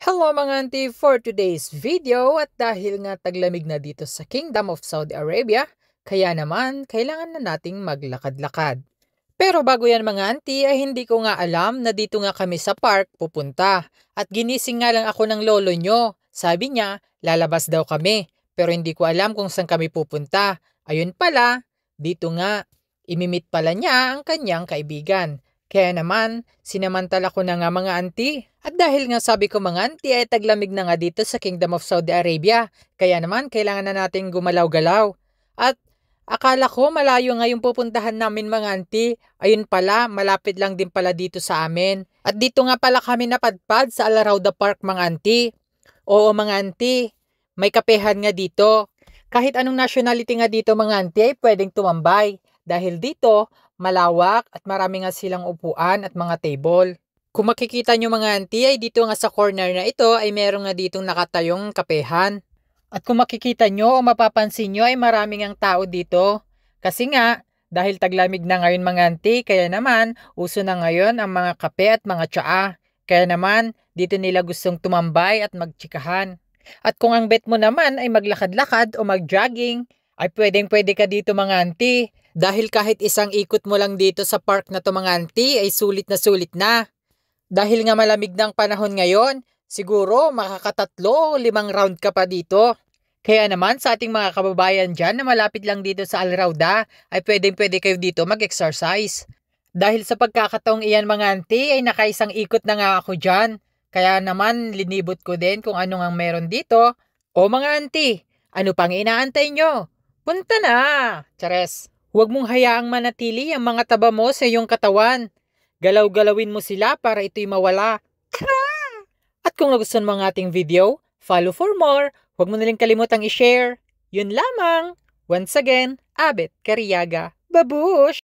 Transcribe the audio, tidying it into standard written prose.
Hello mga auntie, for today's video at dahil nga taglamig na dito sa Kingdom of Saudi Arabia, kaya naman kailangan na nating maglakad-lakad. Pero bago yan mga auntie ay hindi ko nga alam na dito nga kami sa park pupunta at ginising nga lang ako ng lolo nyo. Sabi niya lalabas daw kami pero hindi ko alam kung saan kami pupunta. Ayun pala, dito nga imimit pala niya ang kanyang kaibigan. Kaya naman, sinamantala ko na nga mga auntie. At dahil nga sabi ko mga auntie ay taglamig na nga dito sa Kingdom of Saudi Arabia. Kaya naman, kailangan na natin gumalaw-galaw. At akala ko malayo nga yung pupuntahan namin mga auntie. Ayun pala, malapit lang din pala dito sa amin. At dito nga pala kami napadpad sa Al Rauda Park mga auntie. Oo mga auntie, may kapehan nga dito. Kahit anong nationality nga dito mga auntie ay pwedeng tumambay. Dahil dito, malawak at marami nga silang upuan at mga table. Kung makikita nyo mga auntie ay dito nga sa corner na ito ay meron nga ditong nakatayong kapehan. At kung makikita nyo o mapapansin nyo ay maraming ang tao dito. Kasi nga, dahil taglamig na ngayon mga auntie, kaya naman uso na ngayon ang mga kape at mga tsaa. Kaya naman, dito nila gustong tumambay at magtsikahan. At kung ang bet mo naman ay maglakad-lakad o mag-jogging, ay pwedeng-pwede ka dito mga auntie. Dahil kahit isang ikot mo lang dito sa park na to mga auntie ay sulit na sulit na. Dahil nga malamig ng panahon ngayon, siguro makakatatlo o 5 round ka pa dito. Kaya naman sa ating mga kababayan dyan na malapit lang dito sa Al Rauda ay pwedeng-pwede kayo dito mag-exercise. Dahil sa pagkakataong iyan mga auntie ay nakaisang ikot na nga ako dyan. Kaya naman linibot ko din kung ano nga meron dito. O mga auntie, ano pang inaantay nyo? Punta na! Chares! Huwag mong hayaang manatili ang mga taba mo sa iyong katawan. Galaw-galawin mo sila para ito'y mawala. At kung nagustuhan mo ang ating video, follow for more. Huwag mo na rin kalimutang i-share. Yun lamang. Once again, Abet Cariaga. Babush!